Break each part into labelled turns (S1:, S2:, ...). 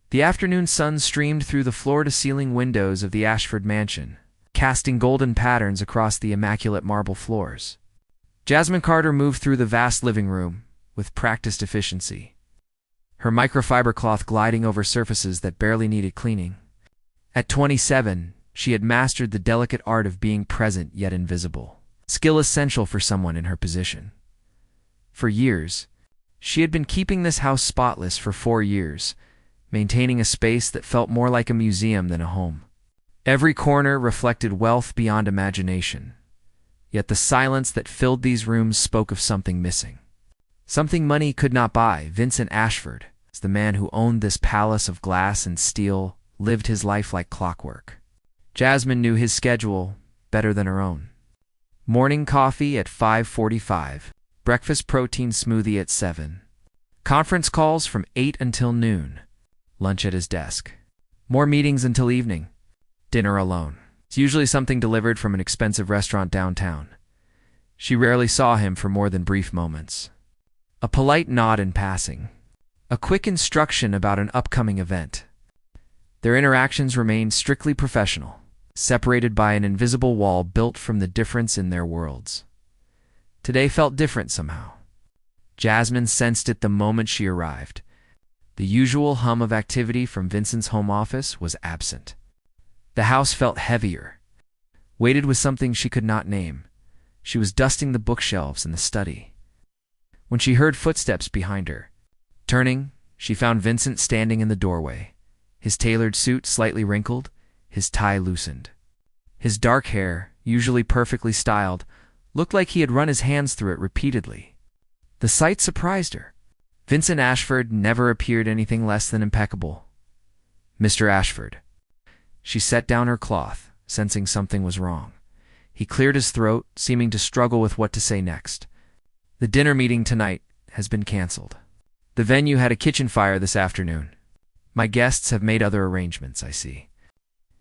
S1: The afternoon sun streamed through the floor-to-ceiling windows of the Ashford mansion, casting golden patterns across the immaculate marble floors. Jasmine Carter moved through the vast living room with practiced efficiency, her microfiber cloth gliding over surfaces that barely needed cleaning. At 27, she had mastered the delicate art of being present yet invisible, skill essential for someone in her position. For years, she had been keeping this house spotless for 4 years, maintaining a space that felt more like a museum than a home. Every corner reflected wealth beyond imagination, yet the silence that filled these rooms spoke of something missing. Something money could not buy. Vincent Ashford, the man who owned this palace of glass and steel, lived his life like clockwork. Jasmine knew his schedule better than her own. Morning coffee at 5:45, breakfast protein smoothie at 7, conference calls from 8 until noon, lunch at his desk, more meetings until evening, dinner alone. It's usually something delivered from an expensive restaurant downtown. She rarely saw him for more than brief moments. A polite nod in passing, a quick instruction about an upcoming event. Their interactions remained strictly professional, separated by an invisible wall built from the difference in their worlds. Today felt different somehow. Jasmine sensed it the moment she arrived. The usual hum of activity from Vincent's home office was absent. The house felt heavier, weighted with something she could not name. She was dusting the bookshelves in the study when she heard footsteps behind her. Turning, she found Vincent standing in the doorway, his tailored suit slightly wrinkled, his tie loosened. His dark hair, usually perfectly styled, looked like he had run his hands through it repeatedly. The sight surprised her. Vincent Ashford never appeared anything less than impeccable. "Mr. Ashford." She set down her cloth, sensing something was wrong. He cleared his throat, seeming to struggle with what to say next. "The dinner meeting tonight has been canceled. The venue had a kitchen fire this afternoon. My guests have made other arrangements, I see."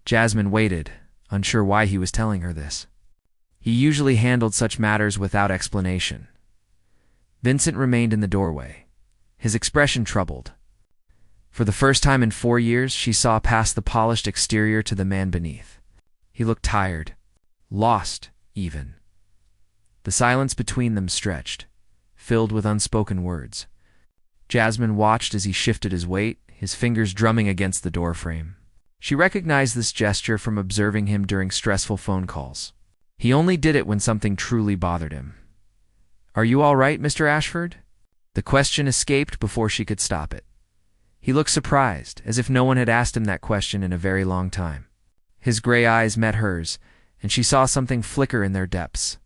S1: Jasmine waited, unsure why he was telling her this. He usually handled such matters without explanation. Vincent remained in the doorway, his expression troubled. For the first time in 4 years, she saw past the polished exterior to the man beneath. He looked tired, lost, even. The silence between them stretched, filled with unspoken words. Jasmine watched as he shifted his weight, his fingers drumming against the doorframe. She recognized this gesture from observing him during stressful phone calls. He only did it when something truly bothered him. "Are you all right, Mr. Ashford?" The question escaped before she could stop it. He looked surprised, as if no one had asked him that question in a very long time. His gray eyes met hers, and she saw something flicker in their depths.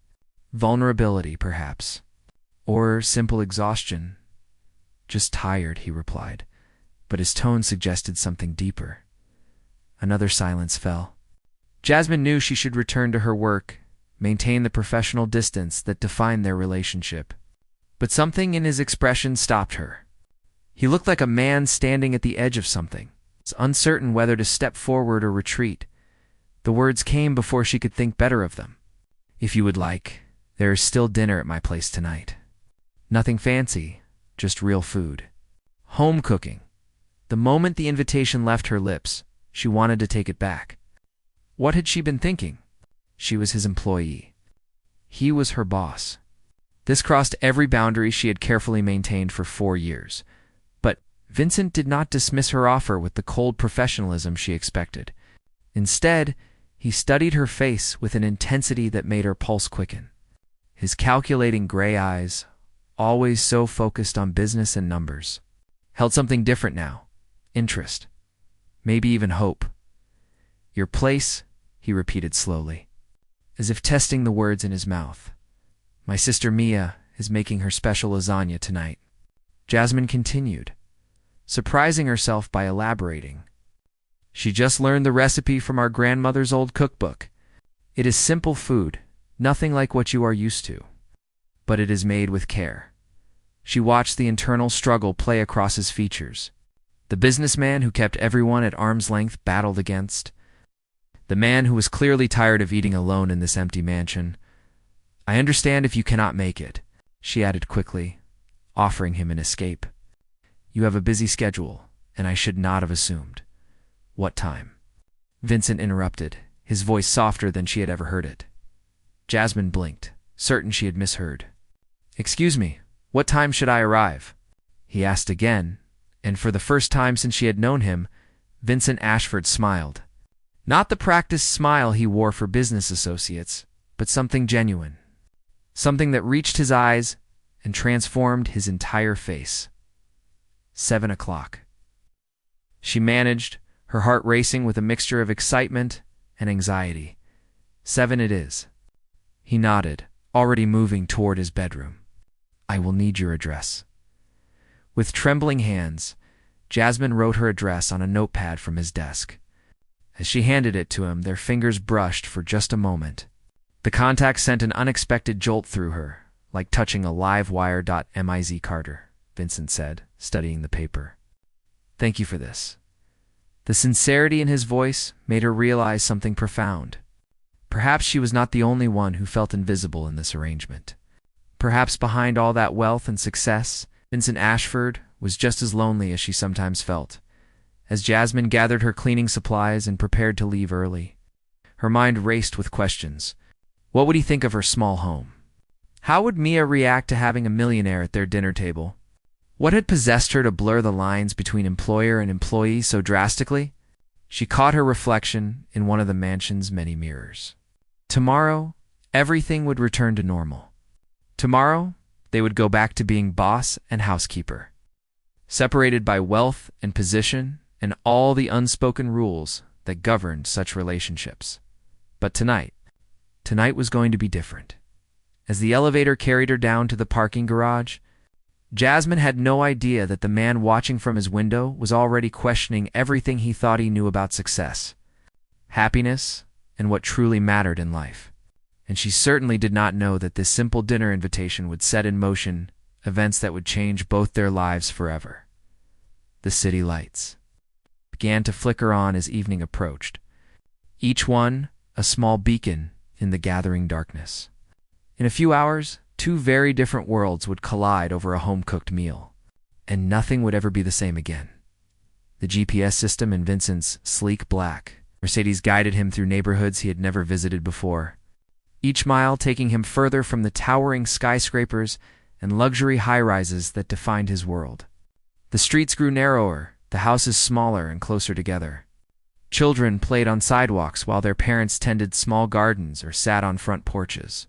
S1: Vulnerability, perhaps. Or simple exhaustion. "Just tired," he replied, but his tone suggested something deeper. Another silence fell. Jasmine knew she should return to her work, maintain the professional distance that defined their relationship. But something in his expression stopped her. He looked like a man standing at the edge of something, uncertain whether to step forward or retreat. The words came before she could think better of them. "If you would like, there is still dinner at my place tonight. Nothing fancy, just real food. Home cooking." The moment the invitation left her lips, she wanted to take it back. What had she been thinking? She was his employee. He was her boss. This crossed every boundary she had carefully maintained for 4 years. But Vincent did not dismiss her offer with the cold professionalism she expected. Instead, he studied her face with an intensity that made her pulse quicken. His calculating gray eyes, always so focused on business and numbers, held something different now. Interest. Maybe even hope. "Your place," he repeated slowly, as if testing the words in his mouth. "My sister Mia is making her special lasagna tonight." Jasmine continued, surprising herself by elaborating. "She just learned the recipe from our grandmother's old cookbook. It is simple food, nothing like what you are used to. But it is made with care." She watched the internal struggle play across his features. The businessman who kept everyone at arm's length battled against the man who was clearly tired of eating alone in this empty mansion. "I understand if you cannot make it," she added quickly, offering him an escape. "You have a busy schedule. and I should not have assumed. What time? Vincent interrupted, his voice softer than she had ever heard it. Jasmine blinked, certain she had misheard. Excuse me, what time should I arrive? He asked again, and for the first time since she had known him, Vincent Ashford smiled. Not the practiced smile he wore for business associates, but something genuine. Something that reached his eyes and transformed his entire face. 7 o'clock. She managed, her heart racing with a mixture of excitement and anxiety. 7 it is. He nodded, already moving toward his bedroom. I will need your address. With trembling hands, Jasmine wrote her address on a notepad from his desk. As she handed it to him, their fingers brushed for just a moment. The contact sent an unexpected jolt through her, like touching a live wire. Ms. Carter, Vincent said, studying the paper. Thank you for this. The sincerity in his voice made her realize something profound. Perhaps she was not the only one who felt invisible in this arrangement. Perhaps behind all that wealth and success, Vincent Ashford was just as lonely as she sometimes felt. As Jasmine gathered her cleaning supplies and prepared to leave early, her mind raced with questions. What would he think of her small home? How would Mia react to having a millionaire at their dinner table? What had possessed her to blur the lines between employer and employee so drastically? She caught her reflection in one of the mansion's many mirrors. Tomorrow, everything would return to normal. Tomorrow, they would go back to being boss and housekeeper, separated by wealth and position and all the unspoken rules that governed such relationships. But tonight was going to be different. As the elevator carried her down to the parking garage, Jasmine had no idea that the man watching from his window was already questioning everything he thought he knew about success, happiness, and what truly mattered in life. And she certainly did not know that this simple dinner invitation would set in motion events that would change both their lives forever. The city lights began to flicker on as evening approached, each one a small beacon in the gathering darkness. In a few hours, two very different worlds would collide over a home-cooked meal, and nothing would ever be the same again. The GPS system in Vincent's sleek black Mercedes guided him through neighborhoods he had never visited before, each mile taking him further from the towering skyscrapers and luxury high-rises that defined his world. The streets grew narrower, the houses smaller and closer together. Children played on sidewalks while their parents tended small gardens or sat on front porches.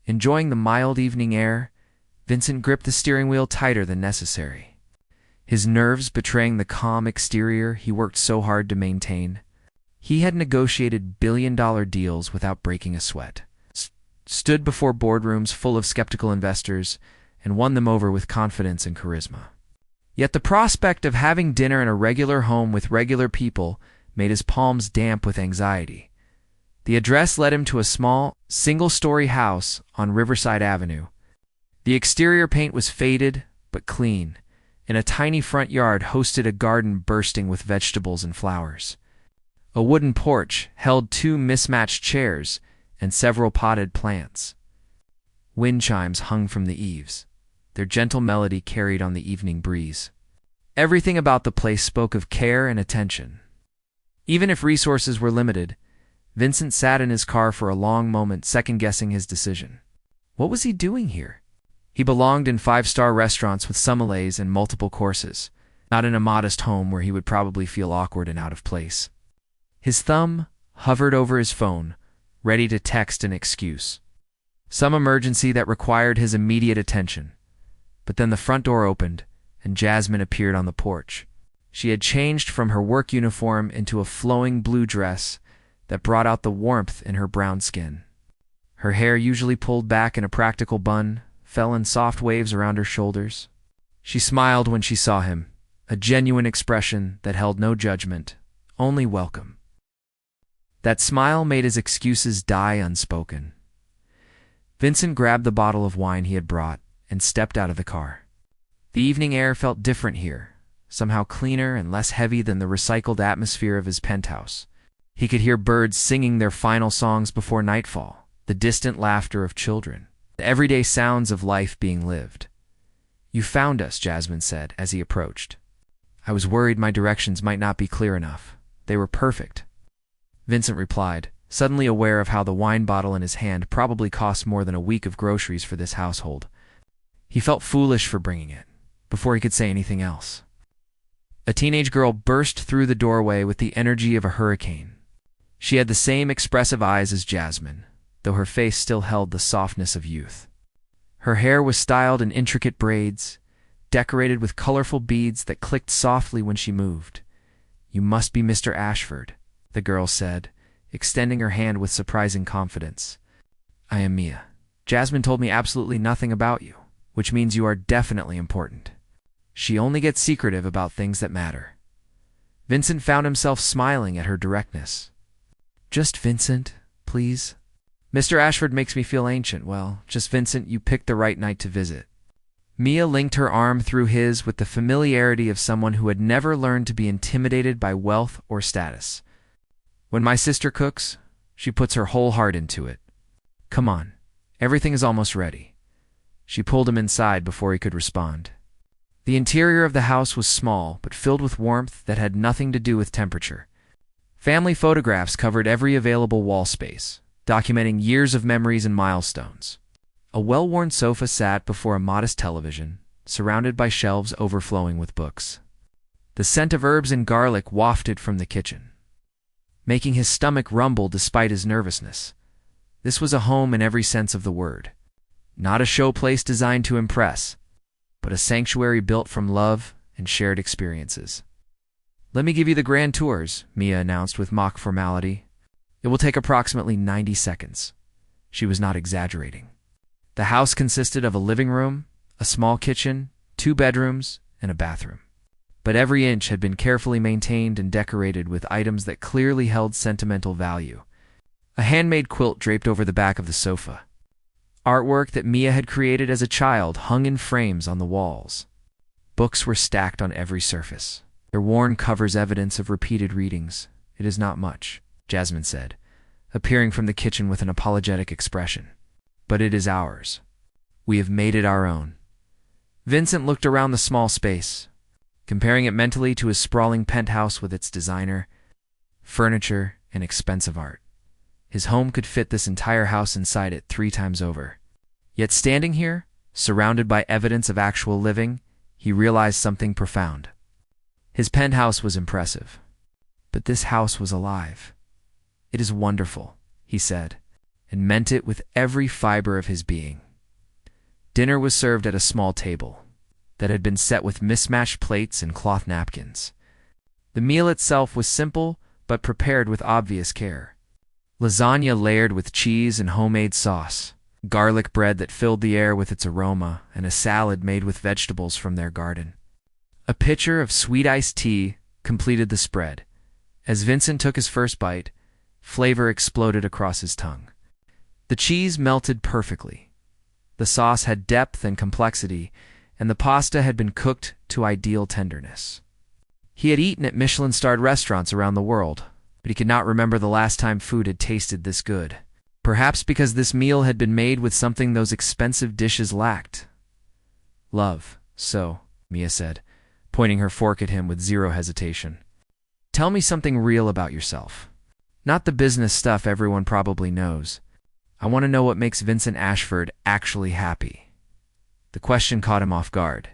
S1: Enjoying the mild evening air, Vincent gripped the steering wheel tighter than necessary, his nerves betraying the calm exterior he worked so hard to maintain. He had negotiated billion-dollar deals without breaking a sweat, stood before boardrooms full of skeptical investors, and won them over with confidence and charisma. Yet the prospect of having dinner in a regular home with regular people made his palms damp with anxiety. The address led him to a small, single-story house on Riverside Avenue. The exterior paint was faded but clean, and a tiny front yard hosted a garden bursting with vegetables and flowers. A wooden porch held two mismatched chairs and several potted plants. Wind chimes hung from the eaves, their gentle melody carried on the evening breeze. Everything about the place spoke of care and attention. Even if resources were limited, Vincent sat in his car for a long moment, second-guessing his decision. What was he doing here? He belonged in five-star restaurants with sommeliers and multiple courses, not in a modest home where he would probably feel awkward and out of place. His thumb hovered over his phone, ready to text an excuse, some emergency that required his immediate attention. But then the front door opened, and Jasmine appeared on the porch. She had changed from her work uniform into a flowing blue dress that brought out the warmth in her brown skin. Her hair, usually pulled back in a practical bun, fell in soft waves around her shoulders. She smiled when she saw him, a genuine expression that held no judgment, only welcome. That smile made his excuses die unspoken. Vincent grabbed the bottle of wine he had brought and stepped out of the car. The evening air felt different here, somehow cleaner and less heavy than the recycled atmosphere of his penthouse. He could hear birds singing their final songs before nightfall, the distant laughter of children, the everyday sounds of life being lived. "You found us," Jasmine said as he approached. I was worried my directions might not be clear enough. They were perfect. Vincent replied, suddenly aware of how the wine bottle in his hand probably cost more than a week of groceries for this household. He felt foolish for bringing it, before he could say anything else. A teenage girl burst through the doorway with the energy of a hurricane. She had the same expressive eyes as Jasmine, though her face still held the softness of youth. Her hair was styled in intricate braids, decorated with colorful beads that clicked softly when she moved. "You must be Mr. Ashford," the girl said, extending her hand with surprising confidence. "I am Mia. Jasmine told me absolutely nothing about you, which means you are definitely important. She only gets secretive about things that matter." Vincent found himself smiling at her directness. "Just Vincent, please." "Mr. Ashford makes me feel ancient. Well, just Vincent, you picked the right night to visit." Mia linked her arm through his with the familiarity of someone who had never learned to be intimidated by wealth or status. "When my sister cooks, she puts her whole heart into it. Come on, everything is almost ready." She pulled him inside before he could respond. The interior of the house was small, but filled with warmth that had nothing to do with temperature. Family photographs covered every available wall space, documenting years of memories and milestones. A well-worn sofa sat before a modest television, surrounded by shelves overflowing with books. The scent of herbs and garlic wafted from the kitchen, making his stomach rumble despite his nervousness. This was a home in every sense of the word. Not a showplace designed to impress, but a sanctuary built from love and shared experiences. "Let me give you the grand tours," Mia announced with mock formality. "It will take approximately 90 seconds. She was not exaggerating. The house consisted of a living room, a small kitchen, 2 bedrooms, and a bathroom. But every inch had been carefully maintained and decorated with items that clearly held sentimental value. A handmade quilt draped over the back of the sofa. Artwork that Mia had created as a child hung in frames on the walls. Books were stacked on every surface, their worn covers evidence of repeated readings. "It is not much," Jasmine said, appearing from the kitchen with an apologetic expression. "But it is ours. We have made it our own." Vincent looked around the small space, comparing it mentally to his sprawling penthouse with its designer, furniture, and expensive art. His home could fit this entire house inside it 3 times over. Yet standing here, surrounded by evidence of actual living, he realized something profound. His penthouse was impressive, but this house was alive. "It is wonderful," he said, and meant it with every fiber of his being. Dinner was served at a small table that had been set with mismatched plates and cloth napkins. The meal itself was simple, but prepared with obvious care. Lasagna layered with cheese and homemade sauce, garlic bread that filled the air with its aroma, and a salad made with vegetables from their garden. A pitcher of sweet iced tea completed the spread. As Vincent took his first bite, flavor exploded across his tongue. The cheese melted perfectly. The sauce had depth and complexity, and the pasta had been cooked to ideal tenderness. He had eaten at Michelin-starred restaurants around the world, but he could not remember the last time food had tasted this good. Perhaps because this meal had been made with something those expensive dishes lacked. "Love, so," Mia said, pointing her fork at him with zero hesitation. "Tell me something real about yourself. Not the business stuff everyone probably knows. I want to know what makes Vincent Ashford actually happy." The question caught him off guard.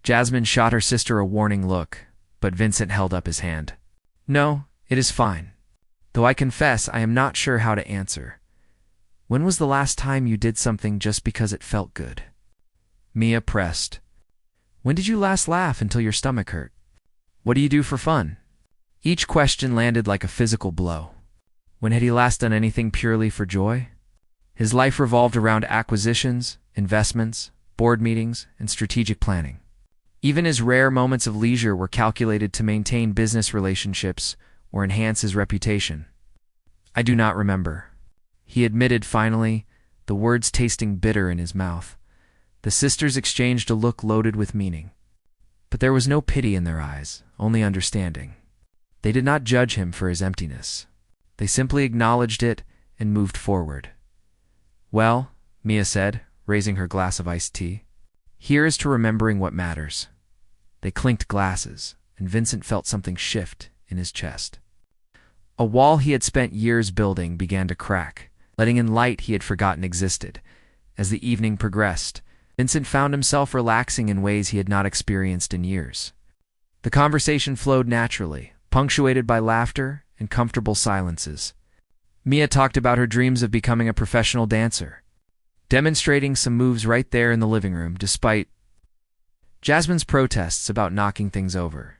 S1: Jasmine shot her sister a warning look, but Vincent held up his hand. "No, it is fine. Though I confess I am not sure how to answer. When was the last time you did something just because it felt good?" Mia pressed. "When did you last laugh until your stomach hurt? What do you do for fun?" Each question landed like a physical blow. When had he last done anything purely for joy? His life revolved around acquisitions, investments, board meetings, and strategic planning. Even his rare moments of leisure were calculated to maintain business relationships or enhance his reputation. "I do not remember," he admitted finally, the words tasting bitter in his mouth. The sisters exchanged a look loaded with meaning. But there was no pity in their eyes, only understanding. They did not judge him for his emptiness. They simply acknowledged it and moved forward. "Well," Mia said, raising her glass of iced tea, "here is to remembering what matters." They clinked glasses, and Vincent felt something shift in his chest. A wall he had spent years building began to crack, letting in light he had forgotten existed. As the evening progressed, Vincent found himself relaxing in ways he had not experienced in years. The conversation flowed naturally, punctuated by laughter and comfortable silences. Mia talked about her dreams of becoming a professional dancer, demonstrating some moves right there in the living room, despite Jasmine's protests about knocking things over.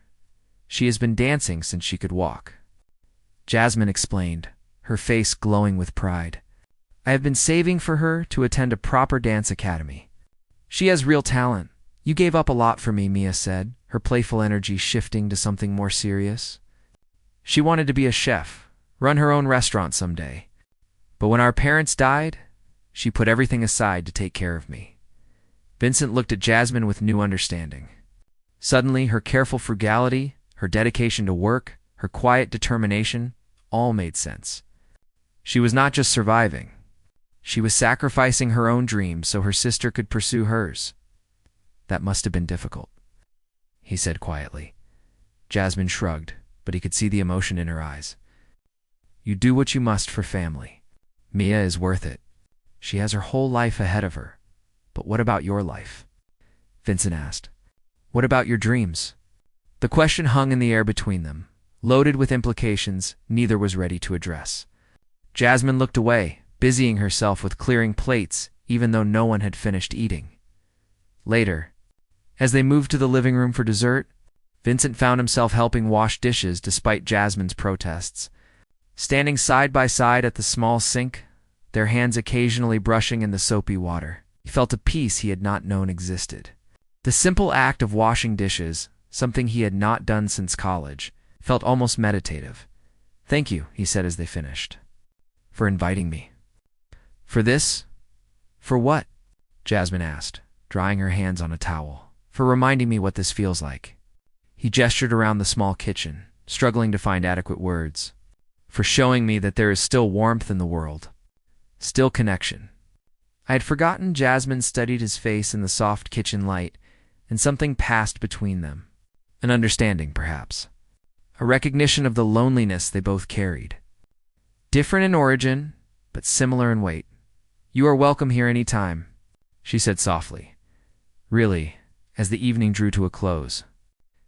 S1: She has been dancing since she could walk. Jasmine explained, her face glowing with pride. I have been saving for her to attend a proper dance academy. She has real talent. You gave up a lot for me, Mia said, her playful energy shifting to something more serious. She wanted to be a chef, run her own restaurant someday. But when our parents died, she put everything aside to take care of me. Vincent looked at Jasmine with new understanding. Suddenly, her careful frugality, her dedication to work, her quiet determination, all made sense. She was not just surviving. She was sacrificing her own dreams so her sister could pursue hers. That must have been difficult, he said quietly. Jasmine shrugged, but he could see the emotion in her eyes. You do what you must for family. Mia is worth it. She has her whole life ahead of her. But what about your life? Vincent asked. What about your dreams? The question hung in the air between them, loaded with implications neither was ready to address. Jasmine looked away, busying herself with clearing plates, even though no one had finished eating. Later, as they moved to the living room for dessert, Vincent found himself helping wash dishes despite Jasmine's protests. Standing side by side at the small sink, their hands occasionally brushing in the soapy water, he felt a peace he had not known existed. The simple act of washing dishes, something he had not done since college, felt almost meditative. Thank you, he said as they finished. For inviting me. For this? For what? Jasmine asked, drying her hands on a towel. For reminding me what this feels like. He gestured around the small kitchen, struggling to find adequate words. For showing me that there is still warmth in the world. Still connection. I had forgotten Jasmine studied his face in the soft kitchen light, and something passed between them. An understanding, perhaps. A recognition of the loneliness they both carried. Different in origin, but similar in weight. You are welcome here any time, she said softly. Really, as the evening drew to a close.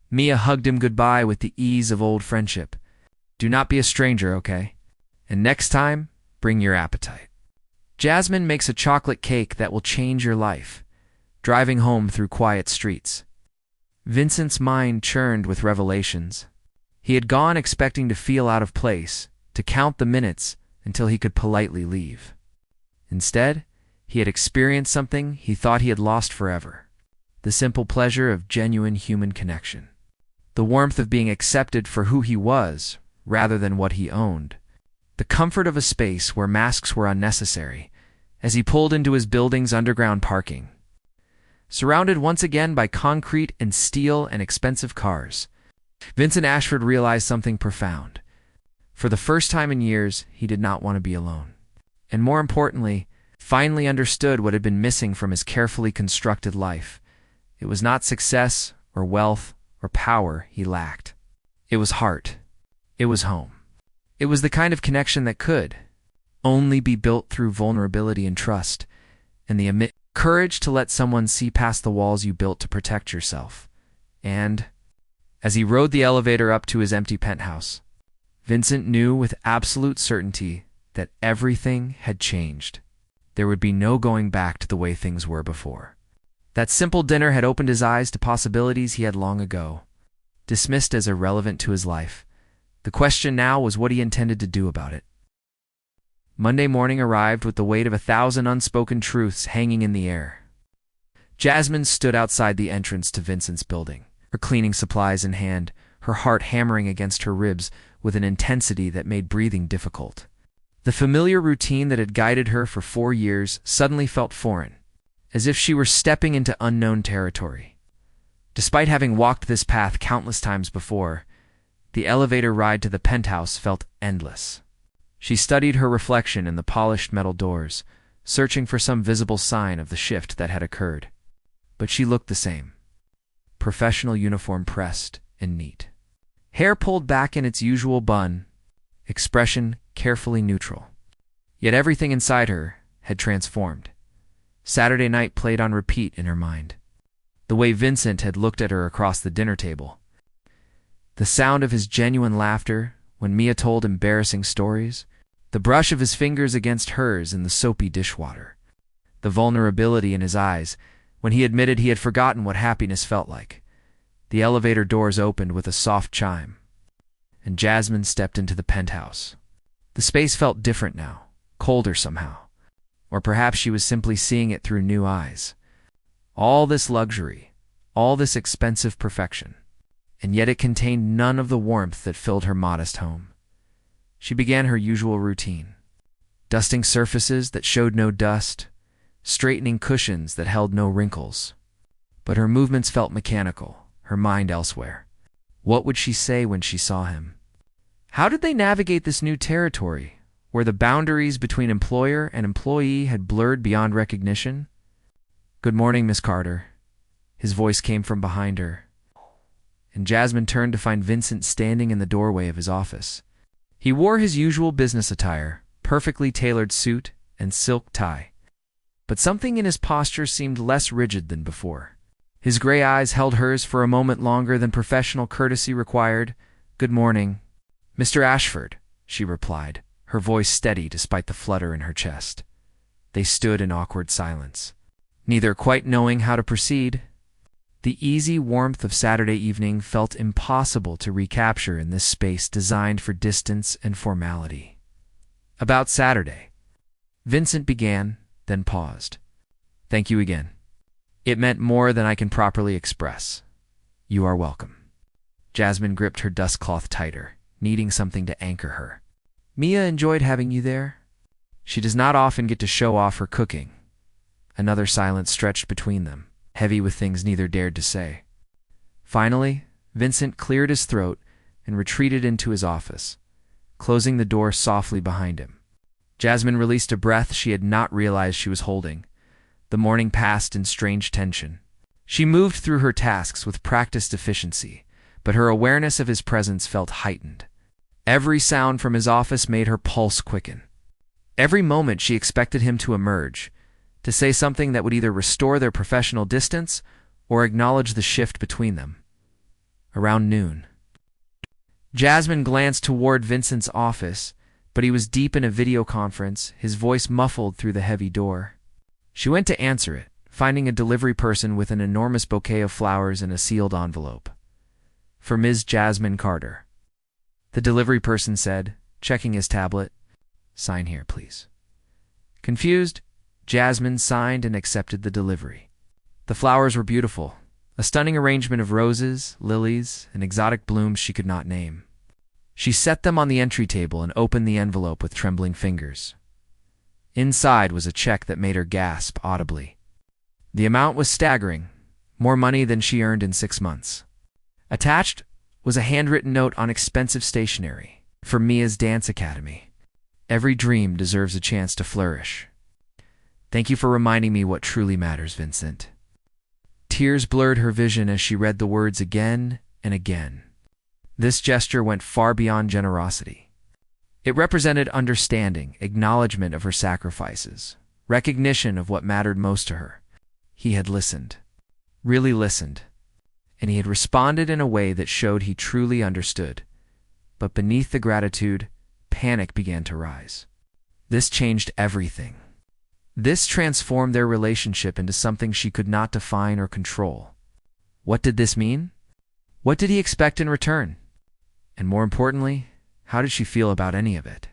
S1: Mia hugged him goodbye with the ease of old friendship. Do not be a stranger, okay? And next time, bring your appetite. Jasmine makes a chocolate cake that will change your life, driving home through quiet streets. Vincent's mind churned with revelations. He had gone expecting to feel out of place, to count the minutes until he could politely leave. Instead, he had experienced something he thought he had lost forever. The simple pleasure of genuine human connection. The warmth of being accepted for who he was, rather than what he owned. The comfort of a space where masks were unnecessary, as he pulled into his building's underground parking. Surrounded once again by concrete and steel and expensive cars, Vincent Ashford realized something profound. For the first time in years, he did not want to be alone. And more importantly, finally understood what had been missing from his carefully constructed life. It was not success or wealth or power he lacked. It was heart. It was home. It was the kind of connection that could only be built through vulnerability and trust, and the courage to let someone see past the walls you built to protect yourself. And, as he rode the elevator up to his empty penthouse, Vincent knew with absolute certainty that everything had changed. There would be no going back to the way things were before. That simple dinner had opened his eyes to possibilities he had long ago dismissed as irrelevant to his life. The question now was what he intended to do about it. Monday morning arrived with the weight of 1,000 unspoken truths hanging in the air. Jasmine stood outside the entrance to Vincent's building, her cleaning supplies in hand, her heart hammering against her ribs with an intensity that made breathing difficult. The familiar routine that had guided her for 4 years suddenly felt foreign, as if she were stepping into unknown territory. Despite having walked this path countless times before, the elevator ride to the penthouse felt endless. She studied her reflection in the polished metal doors, searching for some visible sign of the shift that had occurred. But she looked the same. Professional uniform pressed and neat. Hair pulled back in its usual bun, expression carefully neutral. Yet everything inside her had transformed. Saturday night played on repeat in her mind. The way Vincent had looked at her across the dinner table. The sound of his genuine laughter when Mia told embarrassing stories. The brush of his fingers against hers in the soapy dishwater. The vulnerability in his eyes when he admitted he had forgotten what happiness felt like. The elevator doors opened with a soft chime, and Jasmine stepped into the penthouse. The space felt different now, colder somehow. Or perhaps she was simply seeing it through new eyes. All this luxury, all this expensive perfection, and yet it contained none of the warmth that filled her modest home. She began her usual routine, dusting surfaces that showed no dust, straightening cushions that held no wrinkles. But her movements felt mechanical, her mind elsewhere. What would she say when she saw him? How did they navigate this new territory, where the boundaries between employer and employee had blurred beyond recognition? "Good morning, Miss Carter." His voice came from behind her, and Jasmine turned to find Vincent standing in the doorway of his office. He wore his usual business attire, perfectly tailored suit and silk tie. But something in his posture seemed less rigid than before. His gray eyes held hers for a moment longer than professional courtesy required. "Good morning, Mr. Ashford," she replied, her voice steady despite the flutter in her chest. They stood in awkward silence, neither quite knowing how to proceed. The easy warmth of Saturday evening felt impossible to recapture in this space designed for distance and formality. "About Saturday," Vincent began, then paused. "Thank you again. It meant more than I can properly express. You are welcome." Jasmine gripped her dustcloth tighter, needing something to anchor her. "Mia enjoyed having you there. She does not often get to show off her cooking." Another silence stretched between them, heavy with things neither dared to say. Finally, Vincent cleared his throat and retreated into his office, closing the door softly behind him. Jasmine released a breath she had not realized she was holding. The morning passed in strange tension. She moved through her tasks with practiced efficiency, but her awareness of his presence felt heightened. Every sound from his office made her pulse quicken. Every moment she expected him to emerge, to say something that would either restore their professional distance or acknowledge the shift between them. Around noon, Jasmine glanced toward Vincent's office, but he was deep in a video conference, his voice muffled through the heavy door. She went to answer it, finding a delivery person with an enormous bouquet of flowers in a sealed envelope. "For Ms. Jasmine Carter." The delivery person said, checking his tablet. "Sign here, please." Confused, Jasmine signed and accepted the delivery. The flowers were beautiful, a stunning arrangement of roses, lilies, and exotic blooms she could not name. She set them on the entry table and opened the envelope with trembling fingers. Inside was a check that made her gasp audibly. The amount was staggering, more money than she earned in 6 months. Attached was a handwritten note on expensive stationery. "For Mia's Dance Academy. Every dream deserves a chance to flourish. Thank you for reminding me what truly matters, Vincent." Tears blurred her vision as she read the words again and again. This gesture went far beyond generosity. It represented understanding, acknowledgement of her sacrifices, recognition of what mattered most to her. He had listened, really listened, and he had responded in a way that showed he truly understood. But beneath the gratitude, panic began to rise. This changed everything. This transformed their relationship into something she could not define or control. What did this mean? What did he expect in return? And more importantly, how did she feel about any of it?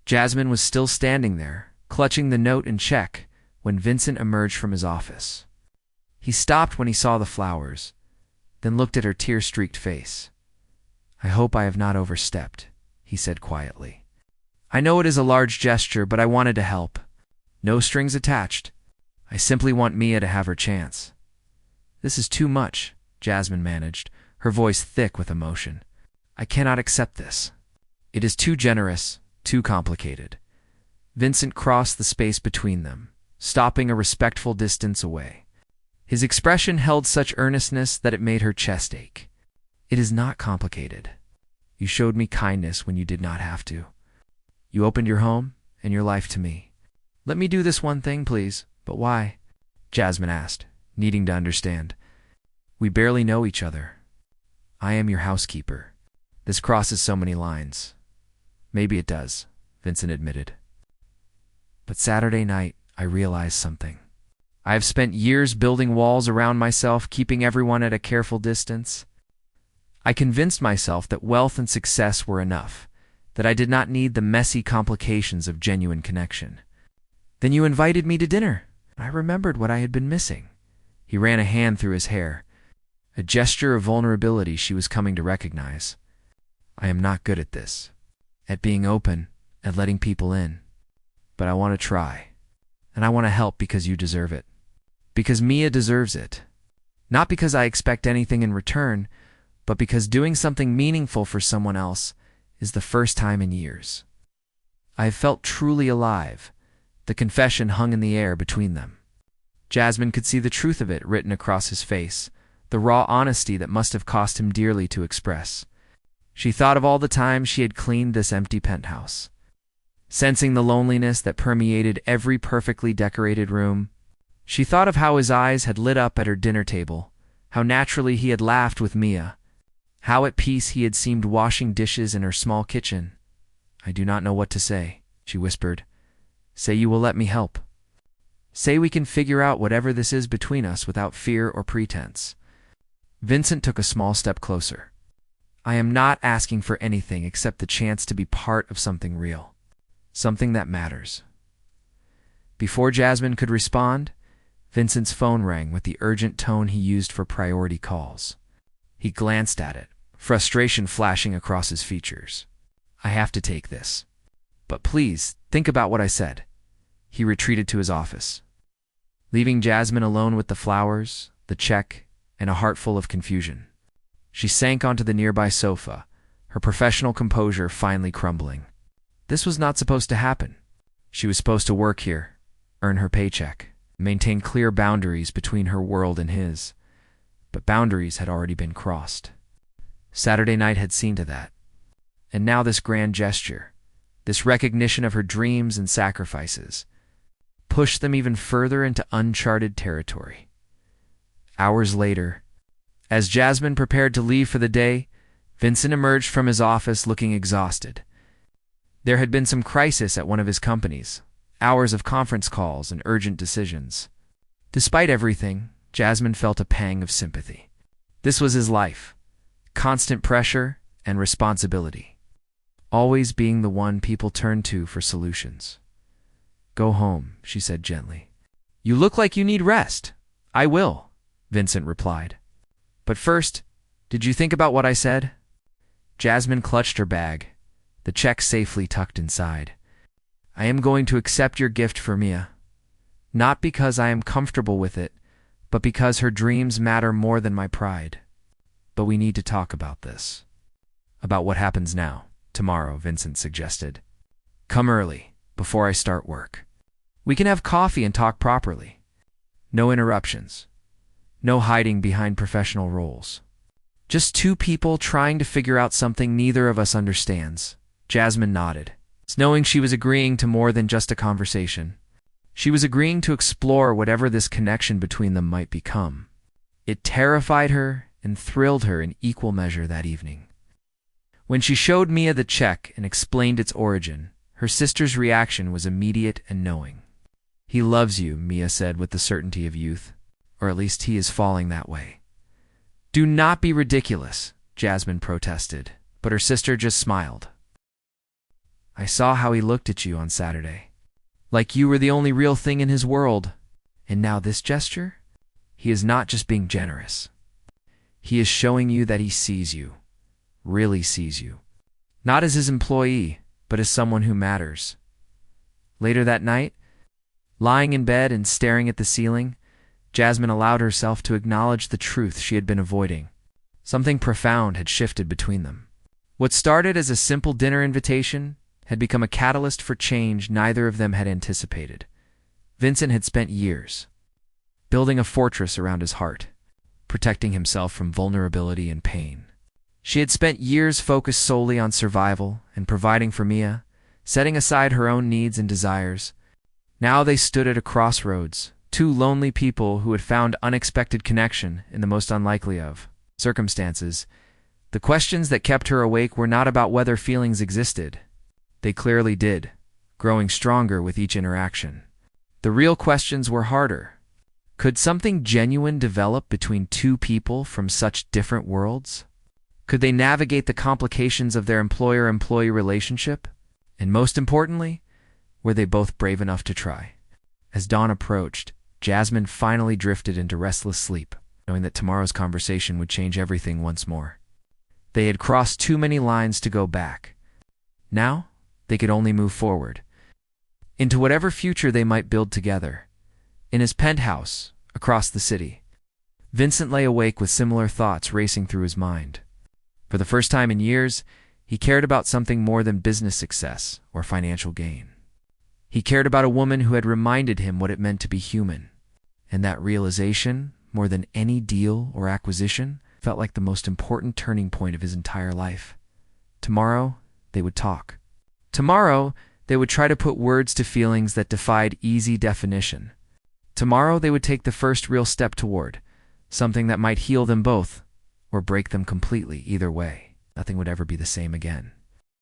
S1: Jasmine was still standing there, clutching the note and check, when Vincent emerged from his office. He stopped when he saw the flowers, then looked at her tear-streaked face. "I hope I have not overstepped," he said quietly. "I know it is a large gesture, but I wanted to help. No strings attached. I simply want Mia to have her chance." "This is too much," Jasmine managed, her voice thick with emotion. "I cannot accept this. It is too generous, too complicated." Vincent crossed the space between them, stopping a respectful distance away. His expression held such earnestness that it made her chest ache. It is not complicated. You showed me kindness when you did not have to. You opened your home and your life to me. Let me do this one thing, please. But why? Jasmine asked, needing to understand. We barely know each other. I am your housekeeper. This crosses so many lines. Maybe it does, Vincent admitted. But Saturday night, I realized something. I have spent years building walls around myself, keeping everyone at a careful distance. I convinced myself that wealth and success were enough, that I did not need the messy complications of genuine connection. Then you invited me to dinner. I remembered what I had been missing. He ran a hand through his hair, a gesture of vulnerability she was coming to recognize. I am not good at this, at being open, at letting people in. But I want to try, and I want to help because you deserve it. Because Mia deserves it. Not because I expect anything in return, but because doing something meaningful for someone else is the first time in years. I have felt truly alive. The confession hung in the air between them. Jasmine could see the truth of it written across his face, the raw honesty that must have cost him dearly to express. She thought of all the times she had cleaned this empty penthouse. Sensing the loneliness that permeated every perfectly decorated room, she thought of how his eyes had lit up at her dinner table, how naturally he had laughed with Mia, how at peace he had seemed washing dishes in her small kitchen. I do not know what to say, she whispered. Say you will let me help. Say we can figure out whatever this is between us without fear or pretense. Vincent took a small step closer. I am not asking for anything except the chance to be part of something real, something that matters. Before Jasmine could respond, Vincent's phone rang with the urgent tone he used for priority calls. He glanced at it, frustration flashing across his features. I have to take this. But please, think about what I said. He retreated to his office, leaving Jasmine alone with the flowers, the check, and a heart full of confusion. She sank onto the nearby sofa, her professional composure finally crumbling. This was not supposed to happen. She was supposed to work here, earn her paycheck, maintain clear boundaries between her world and his. But boundaries had already been crossed. Saturday night had seen to that. And now this grand gesture, this recognition of her dreams and sacrifices, pushed them even further into uncharted territory. Hours later, as Jasmine prepared to leave for the day, Vincent emerged from his office looking exhausted. There had been some crisis at one of his companies, hours of conference calls and urgent decisions. Despite everything, Jasmine felt a pang of sympathy. This was his life, constant pressure and responsibility, always being the one people turned to for solutions. Go home, she said gently. You look like you need rest. I will, Vincent replied. But first, did you think about what I said? Jasmine clutched her bag, the check safely tucked inside. I am going to accept your gift for Mia, not because I am comfortable with it, but because her dreams matter more than my pride. But we need to talk about this. About what happens now, tomorrow, Vincent suggested. Come early, before I start work. We can have coffee and talk properly. No interruptions. No hiding behind professional roles. Just two people trying to figure out something neither of us understands. Jasmine nodded, knowing she was agreeing to more than just a conversation. She was agreeing to explore whatever this connection between them might become. It terrified her and thrilled her in equal measure that evening. When she showed Mia the check and explained its origin, her sister's reaction was immediate and knowing. He loves you, Mia said with the certainty of youth. Or at least he is falling that way. Do not be ridiculous, Jasmine protested, but her sister just smiled. I saw how he looked at you on Saturday. Like you were the only real thing in his world. And now this gesture? He is not just being generous. He is showing you that he sees you, really sees you. Not as his employee, but as someone who matters. Later that night, lying in bed and staring at the ceiling, Jasmine allowed herself to acknowledge the truth she had been avoiding. Something profound had shifted between them. What started as a simple dinner invitation had become a catalyst for change neither of them had anticipated. Vincent had spent years building a fortress around his heart, protecting himself from vulnerability and pain. She had spent years focused solely on survival and providing for Mia, setting aside her own needs and desires. Now they stood at a crossroads, two lonely people who had found unexpected connection in the most unlikely of circumstances. The questions that kept her awake were not about whether feelings existed. They clearly did, growing stronger with each interaction. The real questions were harder. Could something genuine develop between two people from such different worlds? Could they navigate the complications of their employer-employee relationship? And most importantly, were they both brave enough to try? As dawn approached, Jasmine finally drifted into restless sleep, knowing that tomorrow's conversation would change everything once more. They had crossed too many lines to go back. Now, they could only move forward, into whatever future they might build together. In his penthouse, across the city, Vincent lay awake with similar thoughts racing through his mind. For the first time in years, he cared about something more than business success or financial gain. He cared about a woman who had reminded him what it meant to be human. And that realization, more than any deal or acquisition, felt like the most important turning point of his entire life. Tomorrow, they would talk. Tomorrow, they would try to put words to feelings that defied easy definition. Tomorrow, they would take the first real step toward something that might heal them both or break them completely. Either way, nothing would ever be the same again.